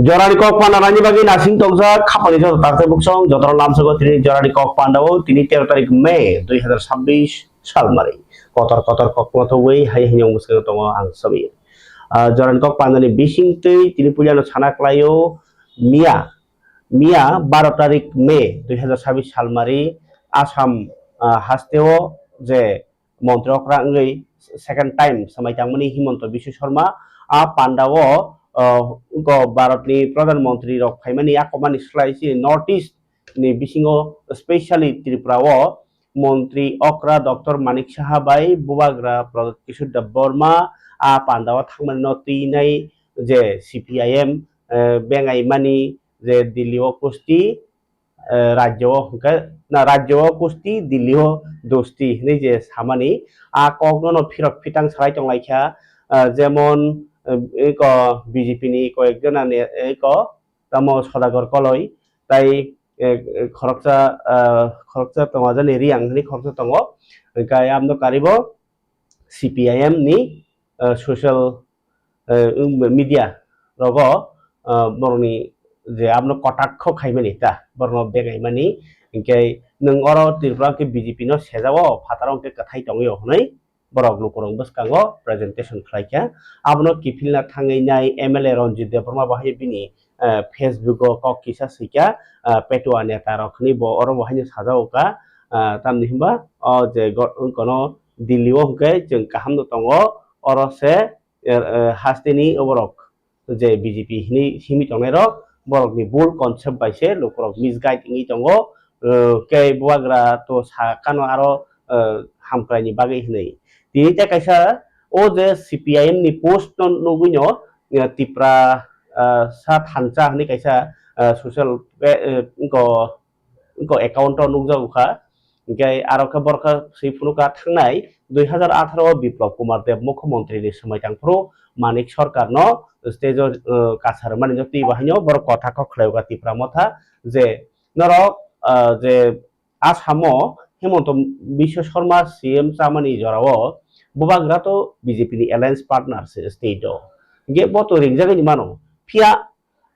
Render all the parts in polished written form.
জরানি cock পান্ডারানি বাকি নাসিং তংজা খাপানি যত তাতে বুকসং যতর নাম সগো তিনি জরানি কক পান্ডাও তিনি 13 তারিখ মে 2026 সাল মারি কতর কতর কক মতো ওই হাই হিয়ং মুসকে তং আং সবি জরানি কক পান্ডানি বিসিং তৈ তিনি পুজানো ছানা ক্লায়ো মিয়া মিয়া 12 তারিখ মে 2026 সাল মারি আসাম হাস্তেও যে মন্ত্রী অক্রাঙ্গই সেকেন্ড টাইম সামাইতাংমনি হিমন্ত বিশ্ব শর্মা आ पांडाओ भारतनि प्रधानमंत्री रक फाइमानि आकमानि स्लाइसि नॉर्थ ईस्ट नि बिसिङो स्पेशली त्रिपुराओ मंत्री अक्रा डॉक्टर मानिक साहा बाय बुबाग्रा प्रदत्त किशोर देव बर्मा आ पांडाओ थांमानि न तीनै जे सीपीआईएम बेंगाइमानि जे दिल्लीओ कुस्ती राज्य कुस्ती दिल्लीओ दोस्ती नि जे सामानि आ कगनो फिरक फिटां सालाय तंलायखा जेमन एक बीजेपी नि कयेकजना एक तम सदागर कलय ताई खरकसा तंगाजनि रियांगनि खरकसा तंगो गाय आमनो कारिबो सीपीआईएम नि सोशल मीडिया रगो बरनि जे आमनो कटाक्ष खाइमानि ता बरनो बेगाइमानि इनके नों अरो त्रिपुरा के बीजेपी नो सेजावो फातारं के कथाय तंगयो हनै borok lukurong baskango presentation khlaika abno kifilna thangainai MLA Ranjit Debrma bahai bini Facebook o kok kisa sika petua neta rokni bo oro bahai sajauka tamni himba o je kono Delhi o hingke जों kaham no tongo oro se hasteni oborok je BJP ni simi tongnai rok borok ni bull concept baise lukurok misguide ngi tongo ke buagra to sakano aro hamkrai ni bagai hinai তিনি কাইসা ও যে CPIM নি post নুগুইনো Tipra सा थानचा हनि काइसा social इनको account नुगजाउखा इनके आरोखा बरखा सैफुनुका थांनाय 2018 बिप्लब कुमार देव मुख्यमंत्री नि समायतांफ्रु मानिक सरकार न स्टेज कासार माने जति बाहायनो बर कथा खखलायगा तिप्रा मथा जे नरक जे आसामो हेमंत विश्व शर्मा सीएम चामानि जराओ बुबाग्रा तो बीजेपी नि एलायंस पार्टनर से स्टेट गे बतो रिंगजागनि मानो फिया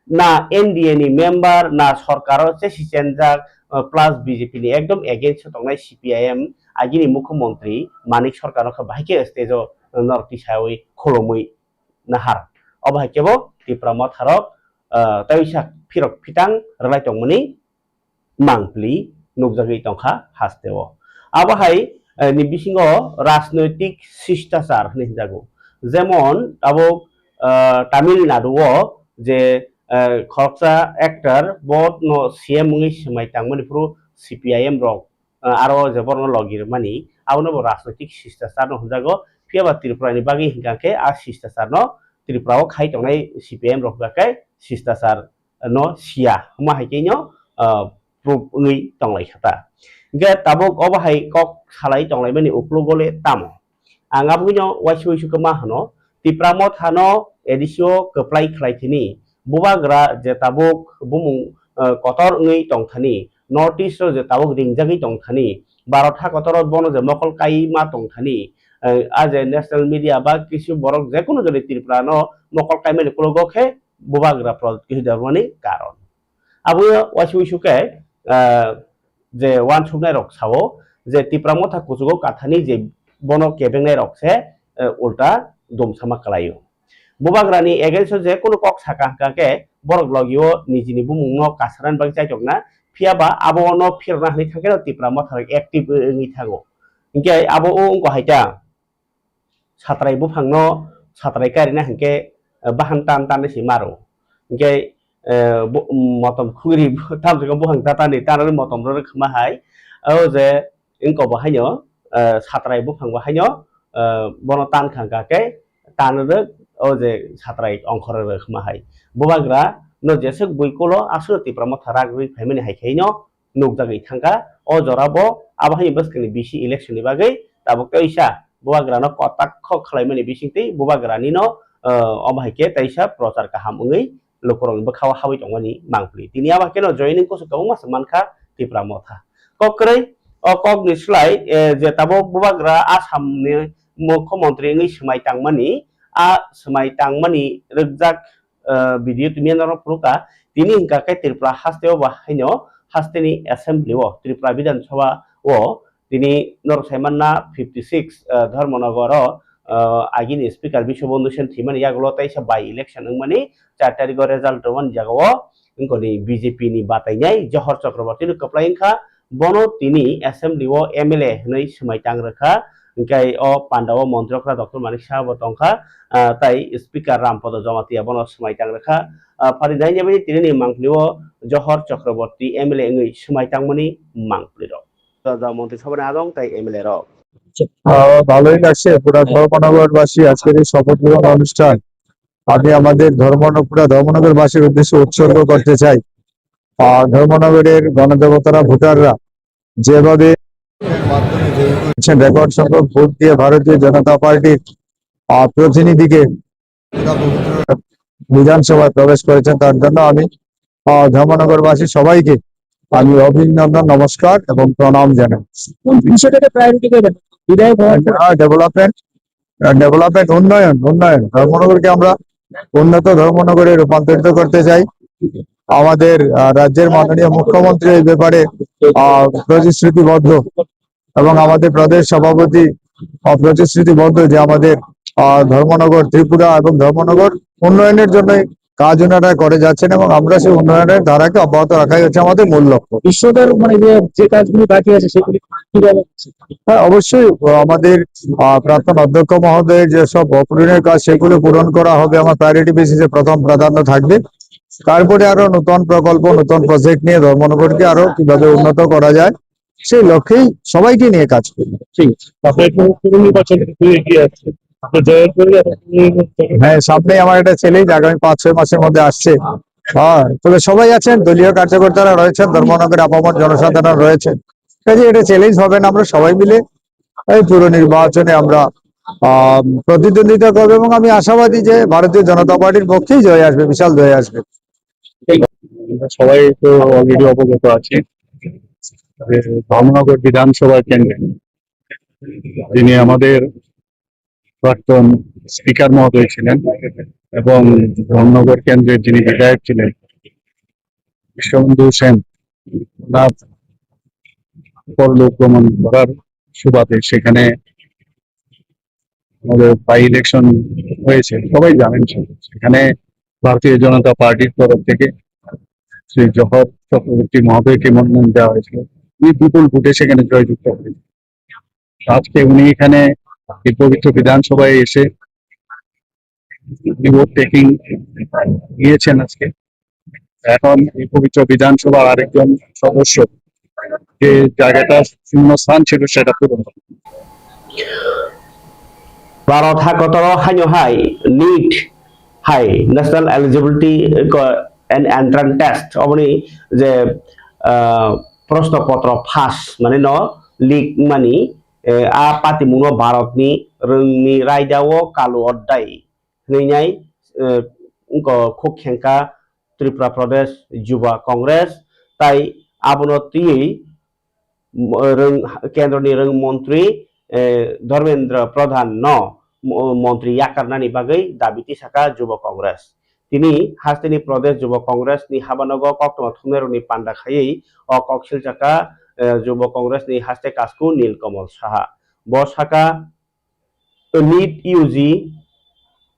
ना एनडीए नि मेंबर ना सरकार से सिचेनजाक प्लस बीजेपी नि एकदम एगेंस्ट तंगनाय सीपीआईएम आगिनि मुख्यमंत्री मानिक सरकार खा बाहायके स्टेज नॉर्थ ईस्टआवै खलमै नाहार अबाहायकेबो तिप्रा मथारक तैसा फिरक फिटां रलाय तंगमनि मांगप्ली नुगजागै तंखा हास्तेओ आबाहाय नि बिसिङो राजनैतिक शिष्टाचार होनजागौ जेमन आबो तामिलनाडुओ जे खरकसा एक्टर बहुत नो सीएम नङै समायतांमोन फ्रु सीपीआईएम रक आरो जबरनो लगिर मानि आवनो राजनैतिक शिष्टाचार होनजागौ फियाबा त्रिपुरानि बागै हिंगाके आ शिष्टाचार न त्रिपुराओ खाइ तंनाय सीपीआईएम रक गाके शिष्टाचार न सिया हमा हाइकेनो प्रुफ नङै तंलाय खाता गे ताबुक अबाहाय कक सालाय तंलाय मानि उप्लुगले ताम आंगाबुनो वाइसुइसु कमा हनो तिप्रा मथानो एडिसिओ कप्लाय खलायथिनि बुबाग्रा जे ताबुक बुमु कतर नङै तंथानि नॉर्थ ईस्ट जे ताबुक रिंगजागै तंथानि भारतहा कतर बनो जे मकल काइमा तंथानि आज नेशनल मीडिया बा किसु बरक जे कोनो जरि त्रिपुरा न मकल काइमानि कुलगखे बुबाग्रा प्रदत्त किसु दरमानि कारण आबु वाइसुइसु के जे वान सुनाय रक सावो जे तिप्रा मथा कुजुगो काथानि जे बनो केबेंनाय रक से उल्टा दमसामा कलायो बुबाग्रानि एगेंस्ट जे कोनो कक साका के बरक लगियो निजिनि बुमुंनो कासारान बाग जायतकना फियाबा आबो न फिरना हनि थाके तिप्रा मथा एक्टिभ नि थागो इनके आबो उंको हाइता सात्राय बुफांनो सात्राय कारिना हंके बाहान तान तान सि मारो इनके मतम खुरी तामजों बुहां दातानि तानानै मतम रो खमा हाय औ जे इनको बाहायनो सात्राय बुफां बाहायनो बनो तान खांगाके तानरो औ जे सात्राय अंखर रो खमा हाय बुबाग्रा न जेसे बुइकोलो आसु तिप्रा मथा रागै फाइमानि हायखैनो नुगजागै थांगा अ जराबो आबाहाय बसकनि बिसि इलेक्शन नि बागै ताबो कैसा बुबाग्रा न कटाक्ष खलायमानि बिसिंति बुबाग्रानि न अबाहायके तैसा प्रचार काहामङै लोकरं बखाव हावै तंगानि मांगप्ली तिनि आबाकेनो जॉइनिंग को सकाव मास मानखा तिप्रा मथा ककरै कक निस्लाय जे ताबो बुबाग्रा आसामनि मुख्यमंत्री नङै समायतांमानि आ समायतांमानि रगजाक video tumi naro pruka tini hingka ke Tripura hasteo ba haino hasteni assembly o Tripura Bidhan Sabha o tini nor saimanna 56 Dharmanagar agini speaker Bishobondhu Sen thimani yagulo taisa by election mani 4 tarikh result wan jagao ingkoni BJP ni batainai Johor Chakraborty ni kaplaingkha bono tini assembly o MLA nei semaitang rekha ingkai o Pandawa Montrokra Dr. Manik Shah bo tongkha tai speaker Rampodo Jamatia bono semaitang rekha faridai ni tini ni mangplio Johor Chakraborty MLA ngai semaitang mani mangpliro da মন্ত্রী সভায় আদং তাই MLA র ভালোই লাগছে পুরা ধর্মনগরবাসী আজকের এই শপথ গ্রহণ অনুষ্ঠান আমি আমাদের পুরা ধর্মনগরবাসীর উদ্দেশ্যে উৎসর্গ করতে চাই। ধর্মনগরের গণদেবতারা ভোটাররা যেভাবে রেকর্ড সংখ্যক ভোট দিয়ে ভারতীয় জনতা পার্টির প্রতিনিধিকে বিধানসভায় প্রবেশ করেছেন তার জন্য আমি ধর্মনগরবাসী সবাইকে আমি অভিনন্দন নমস্কার এবং প্রণাম জানাই। বিষয়টাকে প্রায়োরিটি দেবেন ডেভেলপমেন্ট ডেভেলপমেন্ট উন্নয়ন উন্নয়ন ধর্মনগরকে আমরা উন্নত ধর্মনগরে রূপান্তরিত করতে চাই। আমাদের রাজ্যের মাননীয় মুখ্যমন্ত্রী এই ব্যাপারে প্রতিশ্রুতিবদ্ধ এবং আমাদের প্রদেশ সভাপতি প্রতিশ্রুতিবদ্ধ যে আমাদের ধর্মনগর ত্রিপুরা এবং ধর্মনগর উন্নয়নের জন্য কাজ ওনারা করে যাচ্ছেন এবং আমরা সেই উন্নয়নের ধারাকে অব্যাহত রাখাই হচ্ছে আমাদের মূল লক্ষ্য। বিশ্বদের মানে যে কাজগুলি বাকি আছে সেগুলি কিভাবে? হ্যাঁ, অবশ্যই আমাদের প্রাক্তন অধ্যক্ষ মহোদয়ের যেসব অপূরণের কাজ সেগুলো পূরণ করা হবে আমার প্রায়োরিটি বেসিসে প্রথম প্রাধান্য থাকবে। তারপরে আরো নতুন প্রকল্প নতুন প্রজেক্ট নিয়ে ধর্মনগরকে আরো কিভাবে উন্নত করা যায় সেই লক্ষ্যেই সবাইকে নিয়ে কাজ করবে। ঠিক আছে, হ্যাঁ, সামনে আমার একটা ছেলেই আগামী 5-6 মাসের মধ্যে আসছে। হ্যাঁ, তবে সবাই আছেন, দলীয় কার্যকর্তারা রয়েছেন, ধর্মনগরের আপামর জনসাধারণ রয়েছেন, কাজে এটা চ্যালেঞ্জ হবে না। আমরা সবাই মিলে এই পুরো নির্বাচনে আমরা প্রতিদ্বন্দ্বিতা করবো এবং আমি আশাবাদী যে ভারতীয় জনতা পার্টির পক্ষেই জয় আসবে, বিশাল জয় আসবে। সবাই তো অলরেডি অবগত আছি ধর্মনগর বিধানসভা কেন্দ্রে যিনি আমাদের প্রাক্তন স্পিকার মহোদয় ছিলেন এবং ধর্মনগর কেন্দ্রের যিনি বিধায়ক ছিলেন বিশ্ববন্ধু সেন ওনার পরলোক গমন করার সুবাদে সেখানে আমাদের বাই ইলেকশন হয়েছে, সবাই জানেন। সেখানে ভারতীয় জনতা পার্টির তরফ থেকে শ্রী জহর চক্রবর্তী মহোদয়কে মনোনয়ন দেওয়া হয়েছিল। উনি বিপুল ভোটে সেখানে জয়যুক্ত হয়েছে। আজকে উনি এখানে এই পবিত্র বিধানসভায় এসে ভোট টেকিং নিয়েছেন। আজকে এখন এই পবিত্র বিধানসভার আরেকজন সদস্য যে জায়গাটা শূন্য স্থান ছিল সেটা পূরণ হবে। ভারত হাকতর হাইনো হাই নিট হাই national eligibility and entrance test অবনি যে প্রশ্নপত্র ফাঁস মানে ন লিক মানি आ पातिमुनो भारतनि रोंनि रायदावो कालु अड्डाय नैनाय खुखेंका त्रिपुरा प्रदेश युवा कांग्रेस ताई आबनति केंद्रनि रों मंत्री धर्मेंद्र प्रधान न मंत्री याकारनानि बागै दाबिति साका युवा कांग्रेस তিনি হাস্তিনি প্রদেশ যুব কংগ্রেস নি হাবানগ কক্টমা থুমেরনি পান্ডা খাই অ কক্সিল চাকা যুব কংগ্রেস নি হাস্তে কাসকু নীলকমল সাহা বসাকা নিট ইউজি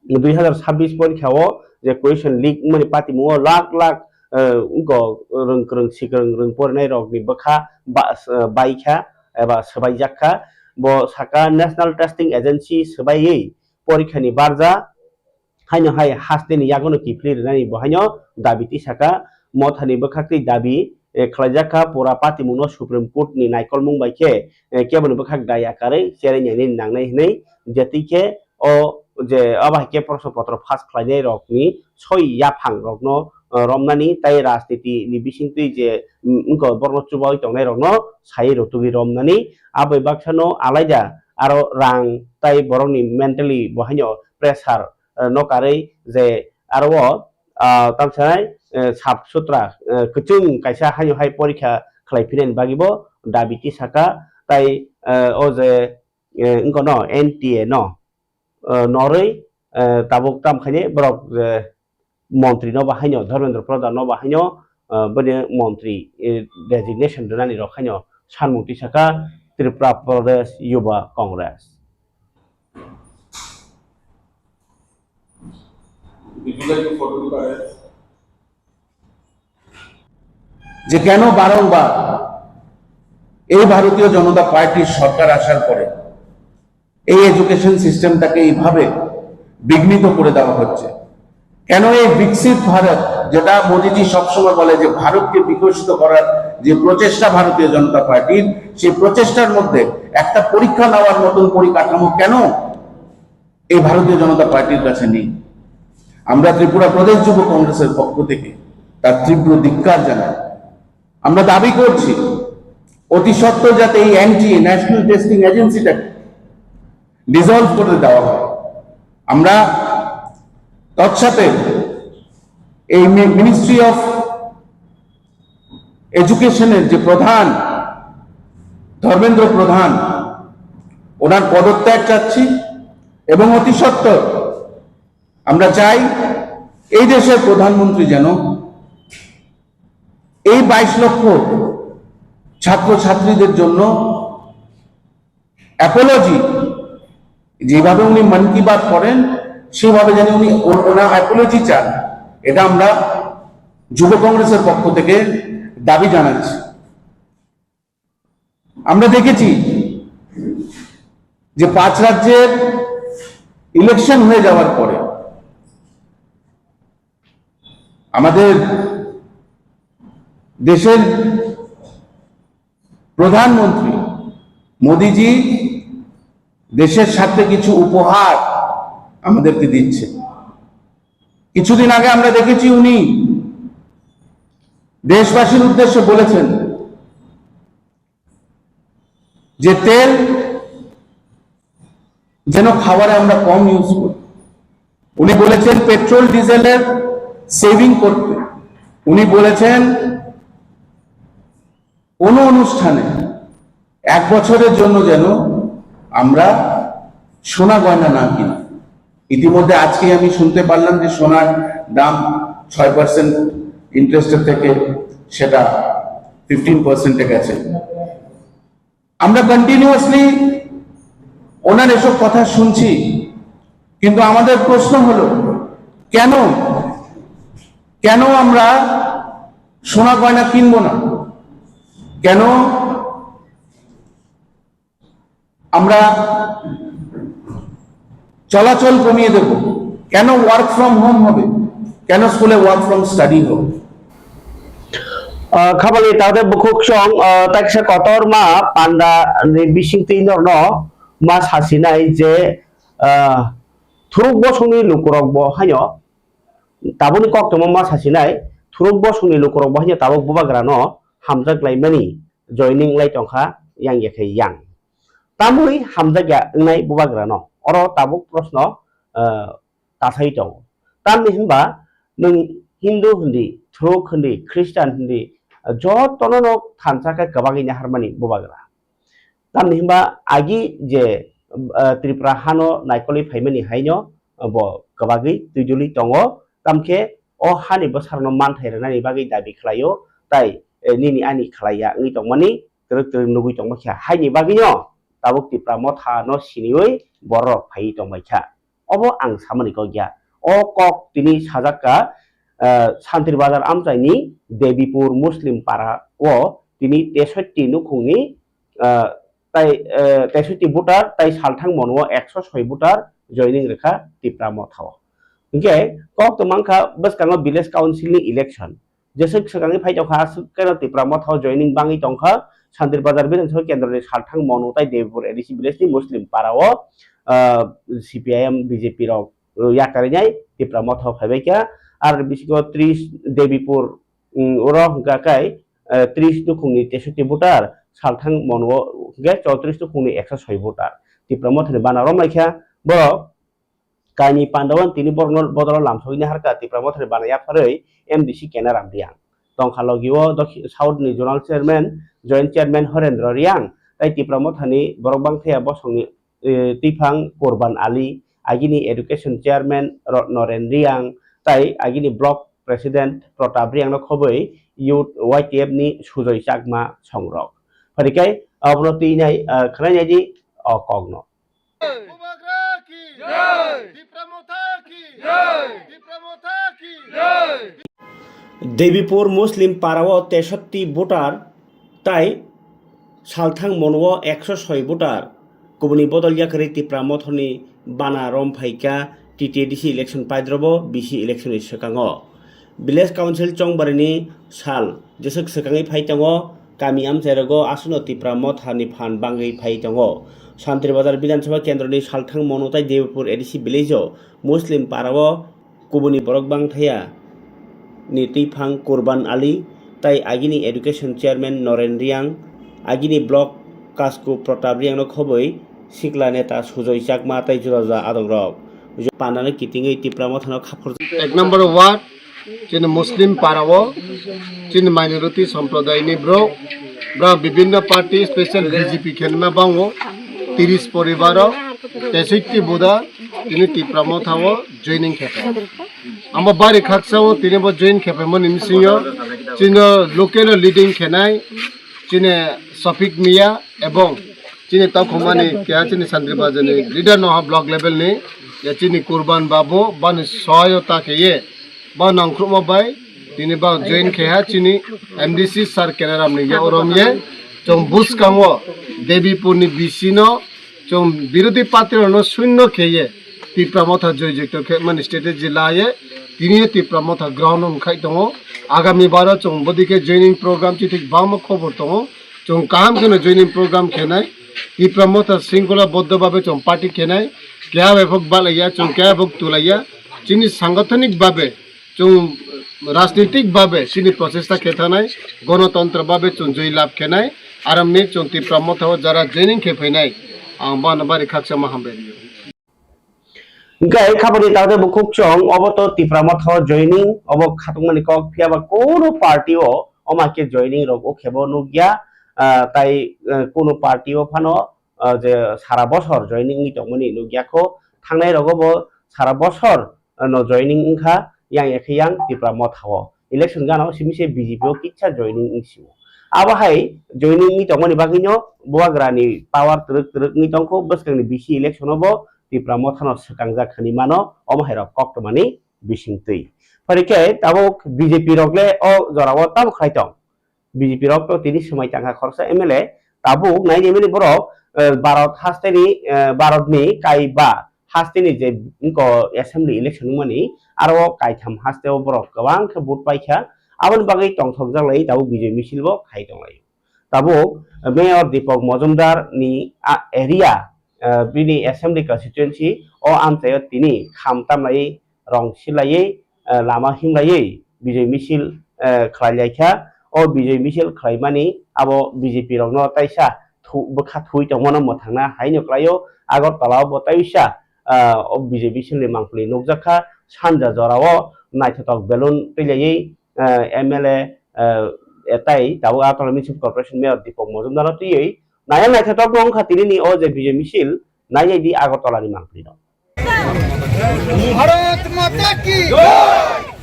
2026 পরীক্ষাও যে কোয়েশ্চন লিক মানে পাতিমু লাখ লাখ রং সিকরং রং পড়নাই রগনি বখা বাইখা এবা সবাই জাখা ব সাকা ন্যাশনাল টেস্টিং এজেন্সি সবাই পরীক্ষানি বারজা হাইনো হাই হাস্তেনি यागोनो किफ्लिरनानि बहायनो दाबिति साका मथानि बखाक्ति दाबि खलाइजाखा पुरा पातिमुनो सुप्रीम कोर्ट नि नायकलमुं बाइखे केबन बखाक दाय आकारै सेरेनानि नांनाय हनै जेतिखे ओ जे अबाइखे प्रश्नपत्र फास खलाइनाय रकनि सय याफां रकनो रमनानि ताइ राजनीति नि बिसिंति जे उनको बर्नचुबाय तंनाय रकनो साइ रतुगि रमनानि आबै बाक्सानो आलायदा आरो रां ताइ बरंनि मेन्टेलि बहायनो प्रेसार नकारै जे आरो तामसाय साफ सुथरा कुचुं कायसा हायो हाय परीक्षा खलायफिनायनि बागिबो दाबिति साका ताइ ओ जे इंको न एनटीए न नरै ताबुक तामखायने ब्रक মন্ত্রী ন বাহাইনো ধর্মেন্দ্র প্রধান ন বাহাইনো বনে মন্ত্রী ডেজিগনেশন দনানি রখাইনো সানমুক্তি সাকা ত্রিপুরা প্রদেশ युवा कांग्रेस যে কেন বারংবার এই ভারতীয় জনতা পার্টির সরকার আসার পরে এই এডুকেশন সিস্টেমটাকে এইভাবে বিঘ্নিত করে দেওয়া হচ্ছে, কেন এই বিকশিত ভারত যেটা মোদীজি সবসময় বলে যে ভারতকে বিকশিত করার যে প্রচেষ্টা ভারতীয় জনতা পার্টির, সেই প্রচেষ্টার মধ্যে একটা পরীক্ষা নেওয়ার মতন পরিকাঠামো কেন এই ভারতীয় জনতা পার্টির কাছে নেই। আমরা ত্রিপুরা প্রদেশ যুব কংগ্রেসের পক্ষ থেকে তার তীব্র ধিক্কার জানাই। আমরা দাবি করছি অতি সত্বর যাতে এই ন্যাশনাল টেস্টিং এজেন্সিটাকে ডিসলভ করে দেওয়া হয়। আমরা তৎসাথে এই মিনিস্ট্রি অফ এডুকেশনের যে প্রধান ধর্মেন্দ্র প্রধান, ওনার পদত্যাগ চাচ্ছি এবং অতি সত্বর আমরা চাই এই দেশের প্রধানমন্ত্রী যেন এই 22 লক্ষ ছাত্রছাত্রীদের জন্য অ্যাপোলজি, যেভাবে উনি মন কি বাত করেন সেভাবে যেন উনি ওনার অ্যাপোলজি চান, এটা আমরা যুব কংগ্রেসের পক্ষ থেকে দাবি জানাচ্ছি। আমরা দেখেছি যে 5 রাজ্যের ইলেকশন হয়ে যাওয়ার পরে আমাদের দেশের প্রধানমন্ত্রী মোদিজি দেশের স্বার্থে কিছু উপহার আমাদেরকে দিচ্ছে। কিছুদিন আগে আমরা দেখেছি উনি দেশবাসীর উদ্দেশ্যে বলেছেন যে তেল যেন খাবারে আমরা কম ইউজ করি। উনি বলেছেন পেট্রোল ডিজেলের সেভিং করতে। উনি বলেছেন কোন অনুষ্ঠানে 1 বছরের জন্য যেন আমরা সোনা গয়না না কিনি। ইতিমধ্যে আজকে আমি শুনতে পারলাম যে সোনার দাম 6% ইন্টারেস্টের থেকে সেটা 15% গেছে। আমরা কন্টিনিউয়াসলি ওনার এসব কথা শুনছি, কিন্তু আমাদের প্রশ্ন হলো কেন আমরা সোনা গয়না কিনবো না? কেন আমরা চলাচল কমিয়ে দেব? কেন ওয়ার্ক ফ্রম হোম হবে? কেন স্কুলে ওয়ার্ক ফ্রম স্টাডি হবে? খাবালি তাদের বুকুক সং তাইসা কতর মা পান্ডা বিসিং তিনর ন মা সাসিনাই যে থুরুক বসংনি লুকুরক ব হাইনো তাবুনি কক্তম মা সাসিनाय थुरुक बसंनि लुकुरक बहायनो ताबो बुबाग्रा न हामजाक लाइमानि जयनिं लाइ टंखा yang yakai yang tamui hamjak ya ngai bubagra no oro tabuk प्रश्न ताथाय दं तामनि हिनबा नों हिन्दु हिन्दी थुरुक हिन्दी ख्रिस्टान हिन्दी जतनो न थानसाका गोबाङैनो हारमानि बुबाग्रा तामनि हिनबा आगि जे त्रिपुरा हानो नायकलि फाइमानि हायनो बो गोबाङै दुइदुलि दङ तामखे o hani bosarno manthai rani bagi dabi khlayo tai nini ani khlaya ngi tongmani teruk nugui tongmakha haini bagi no tabuk tipra motha no sinioi borok phai tongmaikha obo ang samani ko gya o kok tini sajaka Santri Bazar amchaini Debipur Muslim para o tini 63 nukhungni tai 63 voter tai salthang monwo 106 voter joining rekha tipra motha okay कक तो मंखा बस Congo village council नि election जैसे सगांनि फाइटाव खा केनो Tipra मथाव joining बांगि टंखा सान्तिर बाजार बिधानसभा केन्द्रनि सालथां मनोताय Devpur ADC village नि मुस्लिम पाराव CPIM BJP रक याकारिनाय तिप्रा मथाव फाइबायका आरो बिसिको 30 देवीपुर ओर हंगाकाय 30 नुखुंनि 63 भोटार सालथां मनोव गे 34 नुखुंनि 106 भोटार तिप्रा मथानि बानारो माइखा ब Kani Pandawan tini bornol bodol lamso ini harga tipra motor banaya farai MDC Kenaram Riang. Tong kalau giwo South ni Journal Chairman, Joint Chairman Horendra Riang. Tai tipra motor ni borobang thea bosong tipang Korban Ali, agini Education Chairman Noren Riang, তাই আগিনি block president Pratap রিয়াংনো খবৈ youth YTF ni Sujoy Chakma সংরক ফরিকাই অবনতি নাই খনাইনাইদি অকগ্ন দেবীপুর মুসলিম পাড়াও 63 voter তাই সালথাং মনও 106 ভোটার গুবुनि बदल याखरि तिप्रा मथनि बाना रमफाइका TTDC इलेक्शन पाइद्रब BC इलेक्शन सकांगो विलेज काउंसिल चंगबारिनि साल जेसक सकांगै फाइतांगो गामि आमजेरगो आसनो तिप्रा मथानि फान बांगै फाइतांगो शान्तिबाजार विधानसभा केन्द्रनि सालथां मनोताय देवपुर ADC विलेजो मुस्लिम पाराओ गुबुनि बरक बांथाया नि तिफां कुरबान आली ताई आगिनि एडुकेशन चेयरमैन नरेन रियां आगिनि ब्लक कास्कु प्रताप रियां खबै सिक्ला नेता सुजय चाकमा ताई जुराजा आदंरक पानाने किटिंगै तिप्रा मथानो खाफर 1 नंबर वार्ड चिन मुस्लिम पाराओ चिन माइनॉरिटी संप्रदाय नि ब्रो विभिन्न पार्टी स्पेशल BJP खेनमा बांगो 30 परिवार 63 बुदा तिनि तिप्रा मथाओ जॉइनिंग खेपे आम बारे खाकसाओ तिनि बो जॉइन खेपे मन इनसियो चिन लोकल लीडिंग खेनाय चिने सफिक मिया एवं चिने तखमानि क्या चिने शान्तिबाजारनि लीडर नहा ब्लॉक लेवल नि या चिनि कुरबान बाबू बन सहायता खेये बा नंख्रुमा बाय तिनि बा जॉइन खेहा चिनि MDC सर केनाराम नि ओरमये जों बुसकांगो देवीपुरनि बिसिनो जों विरोधी पार्टीनो शून्य खेये तिप्रा मथा जयजुक्त खे मन स्टेट जिल्लाये तिनि तिप्रा मथा ग्राउंड उनखाय दङ आगामी बार जों बदिके जॉइनिंग प्रोग्राम चिथिक बाम खबर दङ जों काम जन जॉइनिंग प्रोग्राम खेनाय तिप्रा मथा शृंखला बद्ध भाबे जों पार्टी खेनाय क्या एभक बालाया जों क्या एभक तुलाया चिनि सांगठनिक भाबे जों राजनीतिक भाबे चिनि प्रचेष्टा खेथानाय गणतंत्र भाबे जों जय लाभ खेनाय आरो मे जों तिप्रा मथाव जरा जॉइनिंग खेफैनाय आं बानबारि खाकसा माहामबेरियो गाय खाबनि तादे बुकुक चंग अबतो तिप्रा मथाव जॉइनिंग अब खातुमनि कक फियाबा कोनो पार्टीओ अमाके जॉइनिंग रग ओखेबो नुगिया ताई कोनो पार्टीओ फानो जे सारा बছর जॉइनिंग नि तमनि नुगियाखौ थांनाय रगबो सारा बছর न joining इंखा yang ekhiyang tipra mothawo election gano simise BJP o kitcha joining insiu abahai joining ni tongoni bagino boagrani power truk ni tongko baskangni BC election obo tipra mothano sakangja khani mano omahera koktomani bisingtui parike tabok BJP rogle o jorawo tam khaitong BJP rok to tini samai tangha khorsa MLA tabuk nai MLA borok Bharat hasteni Bharatni kaiba hasteni je inko assembly election mani aro kaitham hasteo borok gabang khe vote paikha aboni bagai tongthokjaklai tabu bijay misilbo khaitonglai tabuk mayor Deepak Majumdar ni area bini assembly constituency o amchayo tini khamtamlai rong silai lama hinglai bijay misil khlailaicha o bijay misil khlaimani abo BJP rokno taisa bokha thui tongmono mothangna hainoklayo Agartala bo taisa o BJP silni mangpli nukjakha Sanja Jorao Naithotok Belun Pilai MLA etai tabu Agartala Municipal Corporation Mayor Deepak Majumdar tiyei naya Naithotok nong khatini ni o je BJP misil naya di Agartala ni mangpli no Bharat माता की जय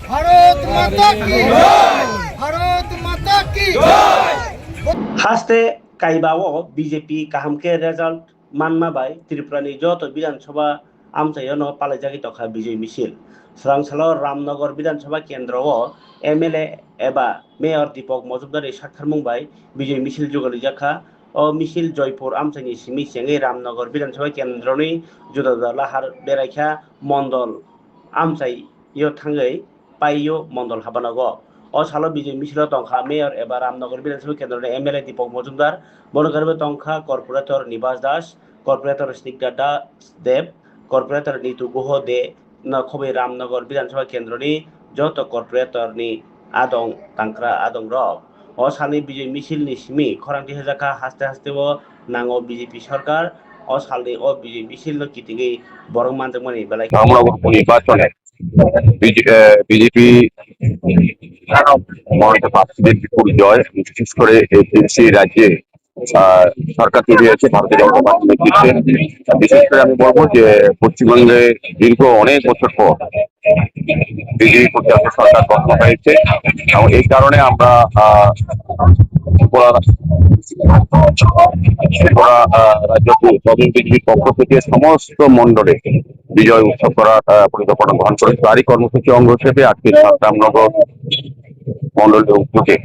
भारत माता की जय भारत माता की जय haste kaibao BJP kahamke result manma bai Tripurani joto bidansabha amchayo no palaijagi tokha bijay misil Srangsalo Ramnagar bidansabha kendro o MLA eba Mayor Deepak Majumdar sakharmung bai bijay misil jogali jakha o misil Joypur amchani simi sengi Ramnagar bidansabha kendroni juda lahar beraikha mondol amchai yo thangai paiyo mondol habanago o salo bijay misilo tongkha Mayor eba Ramnagar bidansabha kendroni MLA Deepak Majumdar bonogarbe tongkha Corporator Nibas Das Corporator Snigdha Das Dev Corporator Nitu Guho De na khobai Ramnagar bidansabha kendroni joto corporator ni adong tangkra adong rok o sani bijay misil ni simi khorangti hejaka haste haste o nango BJP sarkar o salni o bijay misil no kitingi borong manjakmani belai Ramnagar নির্বাচনে BJP মনোনীত প্রার্থীদের বিপুল জয় বিশেষ করে এই রাজ্যে সরকার তৈরি হয়েছে ভারতীয় জনতা পার্টির নেতৃত্বে। বিশেষ করে আমি বলবো যে পশ্চিমবঙ্গে দীর্ঘ অনেক বছর পর বিজেপি পরিচালিত সরকার গঠন হয়েছে এবং এই কারণে আমরা ত্রিপুরা রাজ্য বিজেপির পক্ষ থেকে সমস্ত মন্ডলে বিজয় উৎসব করার পরিকল্পনা গ্রহণ করেছে। তারই কর্মসূচি অঙ্গ হিসেবে আজকে রামনগর মন্ডলের উদ্যোগে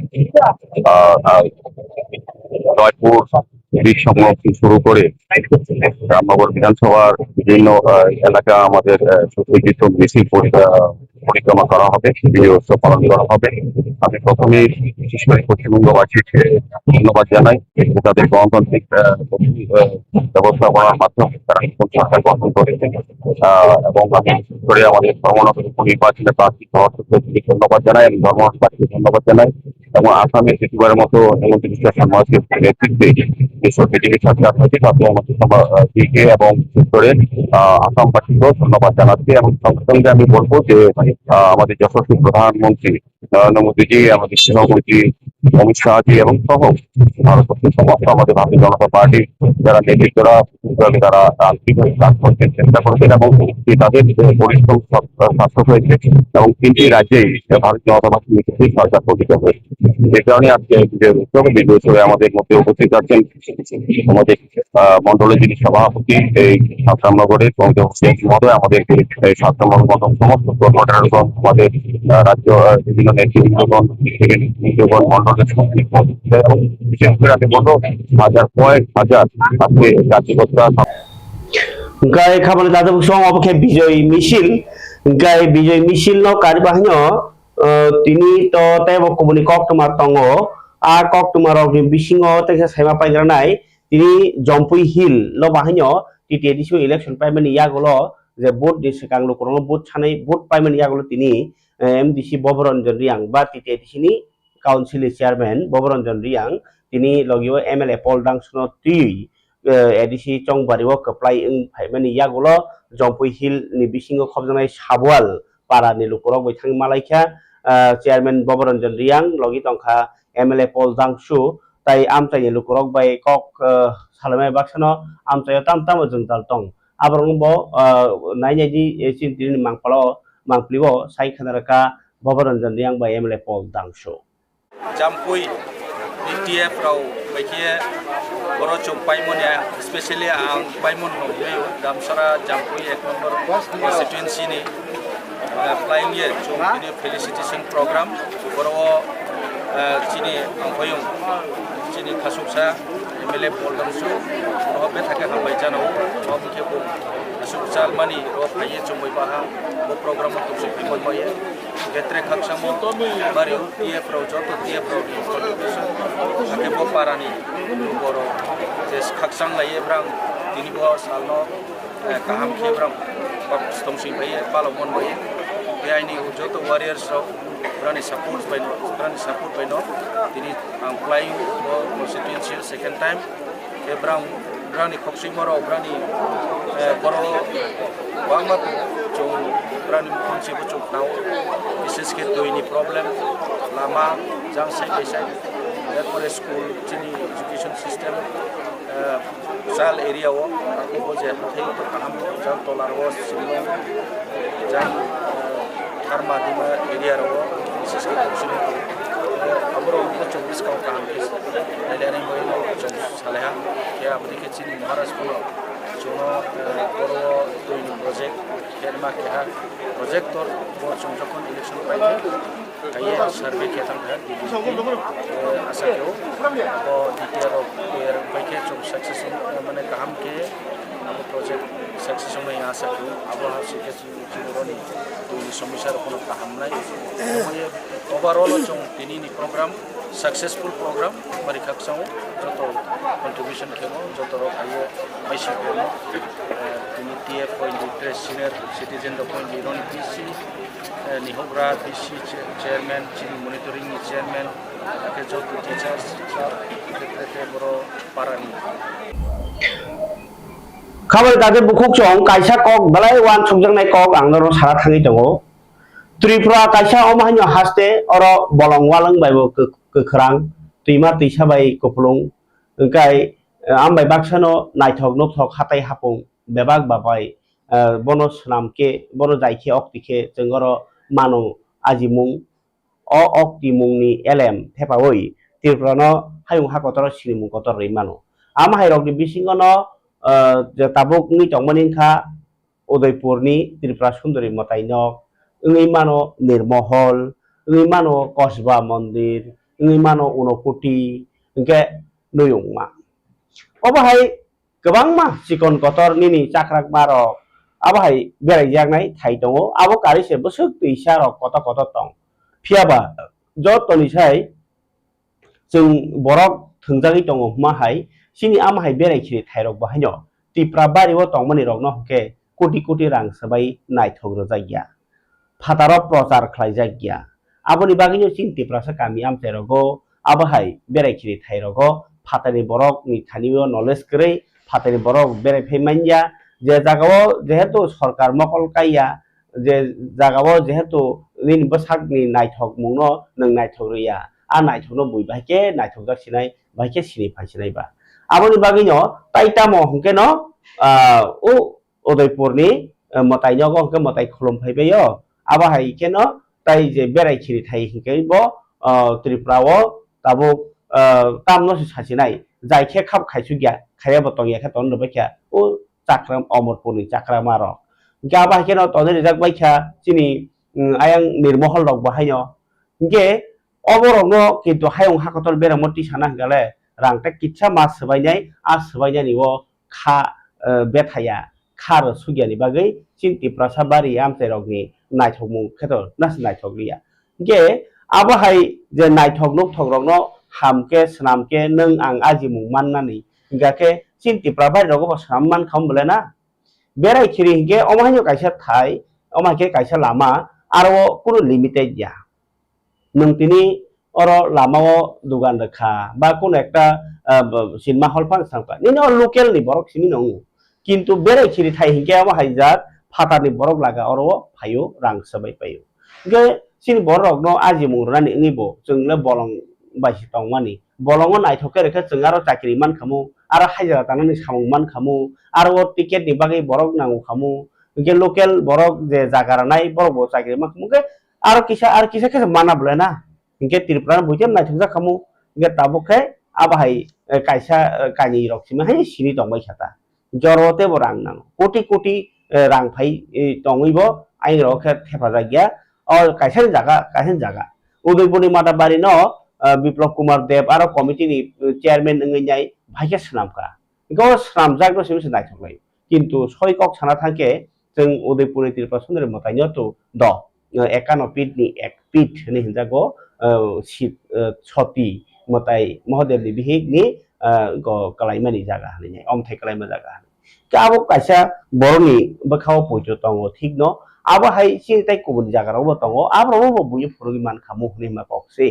জয়পুর বীর সংগ্রাম থেকে শুরু করে রামনগর বিধানসভার বিভিন্ন এলাকা আমাদের সুসজ্জিত মিছিল পরিক্রমা করা হবে, বিজয় উৎসব পালন করা হবে। আমি প্রথমে বিশেষ করে পশ্চিমবঙ্গবাসীকে ধন্যবাদ জানাই তাদের গণতান্ত্রিক ব্যবস্থাপনার মাধ্যমে তারা নতুন সরকার গঠন করেছে এবং আমি বিশেষ করে আমাদের ধর্মনগর উপনির্বাচনে প্রার্থী সভাপতিকে ধন্যবাদ জানাই এবং ধর্মনগর প্রার্থীকে ধন্যবাদ জানাই এবং আসামে তৃতীয়বারের মতো হেমন্ত বিশ্ব শর্মাকে নেতৃত্বে যেসব বিজেপি সরকার হয়েছে তাতে আমাদের দিকে এবং বিশেষ করে আসামবাসীকেও ধন্যবাদ জানাচ্ছি এবং সঙ্গে সঙ্গে আমি বলবো যে আমাদের যশস্বী প্রধানমন্ত্রী নরেন্দ্র মোদীজি, আমাদের গৃহমন্ত্রী অমিত শাহজি এবং সহ ভারতবর্ষের সমস্ত আমাদের ভারতীয় জনতা পার্টির যারা নেতৃত্বরা তারা আন্তরিকভাবে কাজ করতে চেষ্টা করেছেন এবং তাদের পরিশ্রম সার্থক হয়েছে এবং 3টি রাজ্যেই ভারতীয় জনতা পার্টির নেতৃত্বে সরকার গঠিত হয়েছে। যে কারণে আজকে বিজয় উৎসবে আমাদের মধ্যে উপস্থিত আছেন আমাদের মন্ডলের যিনি সভাপতি এই রামনগরের মহোদয়, আমাদের এই রামনগর মন্ডল সমস্ত কর্মকর্তাগণ, আমাদের রাজ্য বিভিন্ন নেতৃবৃন্দগণ থেকে নিজগণ মন্ডলের এবং বিশেষ করে আমি বলবো কয়েক হাজার আজকে কার্যকর্তা গায়ে খাবার দাদা সম অপেক্ষা বিজয় মিছিল ন কারিবাহিনী তিনি তো তেব কমনি কক্টমার তঙ্গ আর কক্টমার বিসিং থেকে সাইমা পাইগ্রানাই তিনি জম্পুই হিল ল বাহিনী টিটি এডিসি ইলেকশন পাইমেনি ইয়াগুলো যে ভোট দিছে কাংলো কোনো ভোট ছানাই ভোট পাইমেনি ইয়াগুলো তিনি এমডিসি ববরঞ্জন রিয়াং বা টিটি এডিসি নি কাউন্সিল চেয়ারম্যান ববরঞ্জন রিয়াং তিনি লগিও এমএলএ পল ডাংসন তুই এডিসি চংবারিও কপ্লাই ফাইমানি ইয়াগুলো জম্পুই হিল नि बिसिङाव खबजानाय साबवाल पारानि लुकुरक बैथां मालायखा চেয়ারম্যান ববরঞ্জন রিয়াং লগি তংখা এমএলএ পল দাংসু তাই আমচাইনি লুকুরক বাই কক সালামাই বাক্সানো আমচাইও তাম जोंदाल तंग आबरंगबो नायनायदि चिन्तिनि मांप्लिबो साइखानारका बबरঞ্জন রিয়াং बाय एमएलए पल दांसु जाम्पुई BTF राव बायखे बर' चौक पाइमनिया स्पेशली आं पाइमन हमयो दामसरा जाम्पुई 1 नम्बर कन्स्टिट्युएन्सि नि फ्लाइंग ये चौकनि फेलिसिटेशन प्रोग्राम बर' चिनि आंखयं चिनि खासुकसा एमएलए पल दांसु रहबे थाके हामबाय जानो हमके बो खासुकसा मानि र फाइये चंबाय बाहा बो प्रोग्राम तोसि पिमन बाये गेत्रे खाकसामो बारिउ टीएफ राव जत टीएफ राव कन्ट्रिबिउसन आके बो पारानि बर' जे खाकसां लाये ब्रां तिनि बो सालनो काहाम खेब्रां तोसि बाये पालमन बाये बे आइनि जत वारियर्स राव ब्रानि सपोर्ट बायनो तिनि आं फ्लाइंग कन्स्टिट्युएन्सि सेकेंड टाइम ए ब्रानि खक्सिमराव ब्रानि बर' बांमा जों ब्रानि मोनसेबो चौकनाव विशेष के दैनि प्रब्लेम लामा जां साइड बाय साइड एरपरे स्कुल जोंनि एजुकेशन सिस्टेम जाल एरियाव आरो जे हाथाय काहाम जां तलाराव सिलं जां थारमा दिमा एरियाव विशेष के खक्सिम अबरो चौबीस का काम के नैलानि मोइनो जों सालेहा के आपनि के चिनि महाराष्ट्र जोनो बर' दैनि प्रोजेक्ट केरमा केहा प्रोजेक्टर बर जों जखन इलेक्शन पाइबे काये सर्वे के थांखा आशा केव अब डिटिआर पेर बाइके जों सक्सेस माने काहाम के अब प्रोजेक्ट सक्सेस होनाय आशा केव अब हासि के चिरनि दैनि समस्या रखनो काहामनाय ओवरऑल जों दिनैनि प्रोग्राम सक्सेसफुल प्रोग्राम मारि खाकसाव जत कन्ट्रिबिउसन केमो जत रखायो माइसि केमो दिनै TF point dress senior citizen point इरन पीसी निहोग्रा पीसी चेयरमैन चिनि मनिटरिंग चेयरमैन के जत टीचर्स क्षेत्रते बर' पारानि खाबाय दादे बुखुक चं कायसा कक बलाय वान सुबजंनाय कक आंनो सारा थाङै दङ त्रिपुरा कायसा अमाहान्य हास्ते अर बलं वालं बायबो गोख्रां दैमा दैसा बाय कपलुं ओंखाय आमबाय बाक्सानो नायथक नथक हाथाय हाफुं बेबाग बाबाय बनो स्नामके बनो जायखे अक्तिखे जोंगर मानो आजिमुं अ अक्ति मुंनि एलएम थेपावै त्रिपुरानो हायुं हाकतर सिनिमुं कतर रै मानो आम हायरकनि बिसिङानो जे ताबुकनि तंमनिखा उदयपुरनि त्रिपुरा सुंदरी मताइनो ओङै मानो निर्महल ओङै मानो कसबा मन्दिर ओङै मानो उनकुटी ओंखे नुयुंमा अबाहाय गोबां मा चिकन कतर निनि चाक्राक मारक आबाहाय बेरायजानाय थाइ दङ आबो कारिसे बसुक दैसा रक कत कत दं फियाबा जतनिसाय जों बरक थोंजाङै दङ माहाय सिनि आमाहाय बेरायखिरि थाइरक बाहायनो तिप्रा बारिबो तंमनि रकनो हके कोटि कोटि रां सबाय नायथग्र जायगा फातार प्रचार खालाय जायगा आबोनि बागैनो सिन तिप्रासा गामि आमतेरगो आबाहाय बेरायखिरि थाइरगो फातानि बरक नि थानिबो नलेज गरै फातानि बरक बेरायफैमानया जे जागाव जेहेतु सरकार मकल काया जे जागाव जेहेतु निन बसागनि नायथक मुंनो नों नायथग्रैया आ नायथकनो बुइ बायके नायथक जासिनाय बायके सिनि फायसिनायबा आबोनि बागैनो ताइतामो हंकेनो उ उदयपुरनि मताइनगो हंके मताइ खुलुम फैबायो आबाहाय केनो ताइ जे बेरायखिरि थाइ हंके बो त्रिपुराओ ताबो तामनो सासिनाय जायखे खाब खायसुगिया खायाबो तंयाखे तन रबायख्या उ चाक्राम अमरपुरनि चाक्रा मारो गाबा केनो तने रिजाक बायख्या चिनि आयां निर्महल रक बाहायनो इंके अबरगनो किन्तु हायुं हाकतल बेरामति साना हंगाले रांटे किच्छा मास सबायनाय आ सबायनायनिबो खा बेथाया खार सुगियानि बागै चिन्ति प्रसाबारि आमतेरगनि नायथकमु खेतो नास नायथकलिया इंके आबाहाय जे नायथक नथक रकनो हामके स्नामके नों आं आजिमुं माननानै इंगाके चिन्ति प्रबारि रगो स्नाम मान खाम बोलेना बेरायखिरि हिंके अमाहायनो कायसा थाय अमाके कायसा लामा आरो कुनु लिमिटेड या नोंतिनि अरो लामाओ दुगान रखा बा कुनु एकटा सिनेमा हल फांसांपा निनो लोकेल नि बरक सिनि नंगु किन्तु बेरायखिरि थाय हिंके अमाहाय जात फातानि बरक लागा अरो फायो रां सबाय पायो इंगे सिनि बरकनो आजिमुं रनानि इंगिबो जोंले बलं बायसि तंमानि बलंगो नायथके रेखे जों आरो चाकरि मान खामु आरो हाजिरा तानानि सामुं मान खामु आरो टिकेट नि बागै बरक नांगु खामु इंगे लोकेल बरक जे जागारनाय बरक चाकरि मान खामु के आरो किसा के माना बोलेना इंगे त्रिपुरा बुइते नायथक जा खामु इंगे ताबुखे आबाहाय कायसा कानि रक्सिमा हाय सिनि दंबाय खाता जरते बो रां नांगौ कोटि कोटि रां फाय तंगैबो आइ रखे हेफाजाब गैया और कायसा जागा उदयपुरनि मादाबारि न बिप्लब कुमार देव आरो कमिटिनि चेयरमैन नङैनाय भाइके स्नामका इखौ स्नामजाक दसेबो नायथकलाय किन्तु सयकक साना थांके जों उदयपुरनि त्रिपुरा सुंदरी मताइनो तो द 51 पीठनि एक पीठ नि हिंजागो छति मताइ महादेवनि बिहिगनि कलाइमानि जागा हनै अमथाइ कलाइमा जागा काबो कायसा बरनि बखाव पयतो तंगो ठीक न आबो हाय सिनिताइ कुबुनि जागारावबो तंगो आब्रावबो बुयो फुरुगि मान खामु हनै मा कक्से